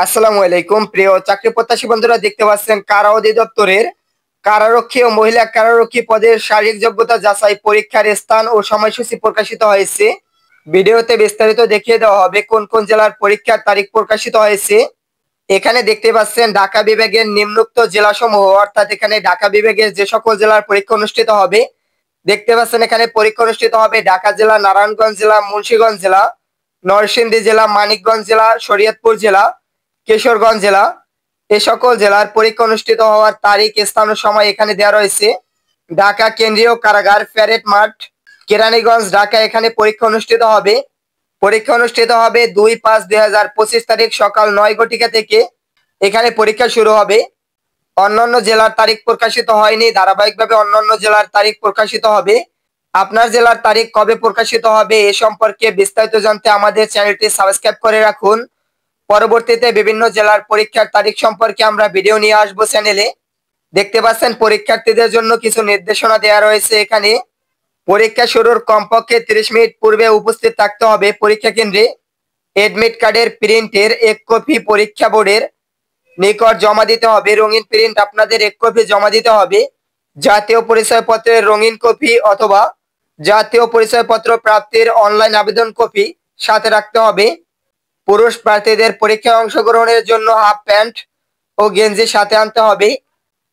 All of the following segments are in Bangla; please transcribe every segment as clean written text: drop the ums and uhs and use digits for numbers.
আসসালামু আলাইকুম প্রিয় চাকরি প্রত্যাশী বন্ধুরা, দেখতে পাচ্ছেন কারা অধিদপ্তরের কারারক্ষী ও মহিলা কারারক্ষী পদের শারীরিক যোগ্যতা যাচাই পরীক্ষার স্থান ও সময়সূচি প্রকাশিত হয়েছে। ভিডিওতে বিস্তারিত দেখিয়ে দেওয়া হবে কোন কোন জেলার পরীক্ষার তারিখ প্রকাশিত হয়েছে। এখানে দেখতে পাচ্ছেন ঢাকা বিভাগের নিম্নোক্ত জেলাসমূহ, অর্থাৎ এখানে ঢাকা বিভাগের যে সকল জেলার পরীক্ষা অনুষ্ঠিত হবে। দেখতে পাচ্ছেন এখানে পরীক্ষা অনুষ্ঠিত হবে ঢাকা জেলা, নারায়ণগঞ্জ জেলা, মুন্সিগঞ্জ জেলা, নরসিংদী জেলা, মানিকগঞ্জ জেলা, শরীয়তপুর জেলা, কিশোরগঞ্জ জেলা। এ সকল জেলার পরীক্ষা অনুষ্ঠিত হওয়ার তারিখ, স্থান ও সময় এখানে দেওয়া রয়েছে। ঢাকা কেন্দ্রীয় কারাগার, প্যারেড মাঠ, কেরানীগঞ্জ, ঢাকা, এখানে পরীক্ষা অনুষ্ঠিত হবে। পরীক্ষা অনুষ্ঠিত হবে 2-5-2025 তারিখ সকাল 9 ঘটিকা থেকে এখানে পরীক্ষা শুরু হবে। অন্যান্য জেলার তারিখ প্রকাশিত হয়নি, ধারাবাহিকভাবে অন্যান্য জেলার তারিখ প্রকাশিত হবে। আপনার জেলার তারিখ কবে প্রকাশিত হবে এ সম্পর্কে বিস্তারিত জানতে আমাদের চ্যানেলটি সাবস্ক্রাইব করে রাখুন। পরবর্তীতে বিভিন্ন জেলার পরীক্ষার তারিখ সম্পর্কে আমরা ভিডিও নিয়ে আসবো চ্যানেলে। দেখতে পাচ্ছেন পরীক্ষার্থীদের জন্য কিছু নির্দেশনা দেওয়া রয়েছে। এখানে পরীক্ষা শুরুর কমপক্ষে 30 মিনিট পূর্বে উপস্থিত থাকতে হবে পরীক্ষা কেন্দ্রে। এডমিট কার্ডের প্রিন্টের 1 কপি পরীক্ষা বোর্ডের নিকট জমা দিতে হবে। রঙিন প্রিন্ট আপনাদের 1 কপি জমা দিতে হবে। জাতীয় পরিচয়পত্রের রঙিন কপি অথবা জাতীয় পরিচয়পত্র প্রাপ্তির অনলাইন আবেদন কপি সাথে রাখতে হবে। পুরুষ প্রার্থীদের পরীক্ষায় অংশগ্রহণের জন্য হাফ প্যান্ট ও গেঞ্জি সাথে আনতে হবে।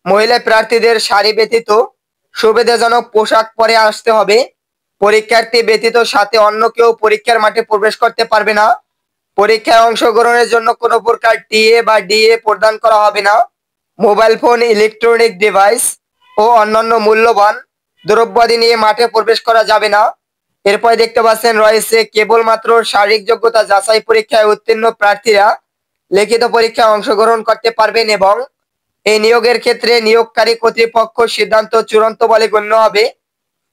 মহিলা প্রার্থীদের শাড়ি ব্যতীত সুবিধাজনক পোশাক পরে আসতে হবে। পরীক্ষার্থী ব্যতীত সাথে অন্য কেউ পরীক্ষার মাঠে প্রবেশ করতে পারবে না। পরীক্ষায় অংশগ্রহণের জন্য কোনো প্রকার টিএ বা ডিএ প্রদান করা হবে না। মোবাইল ফোন, ইলেকট্রনিক ডিভাইস ও অন্যান্য মূল্যবান দ্রব্যাদি নিয়ে মাঠে প্রবেশ করা যাবে না। এরপরে দেখতে পাচ্ছেন রয়েছে কেবলমাত্র শারীরিক যোগ্যতা যাচাই পরীক্ষায় উত্তীর্ণ প্রার্থীরা লিখিত পরীক্ষায় অংশগ্রহণ করতে পারবেন এবং এই নিয়োগের ক্ষেত্রে নিয়োগকারী কর্তৃপক্ষ সিদ্ধান্ত চূড়ান্ত বলে গণ্য হবে।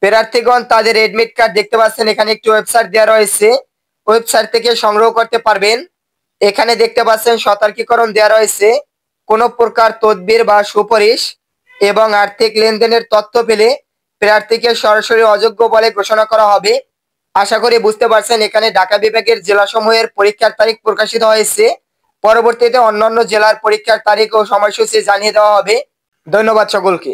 প্রার্থীগণ তাদের এডমিট কার্ড, দেখতে পাচ্ছেন এখানে একটি ওয়েবসাইট দেওয়া রয়েছে, ওয়েবসাইট থেকে সংগ্রহ করতে পারবেন। এখানে দেখতে পাচ্ছেন সতর্কীকরণ দেওয়া রয়েছে, কোনো প্রকার তদবির বা সুপারিশ এবং আর্থিক লেনদেনের তথ্য পেলে প্রার্থীকে সরাসরি অযোগ্য বলে ঘোষণা করা হবে। আশা করি বুঝতে পারছেন এখানে ঢাকা বিভাগের জেলাসমূহের পরীক্ষার তারিখ প্রকাশিত হয়েছে। পরবর্তীতে অন্যান্য জেলার পরীক্ষার তারিখ ও সময়সূচি জানিয়ে দেওয়া হবে। ধন্যবাদ সকলকে।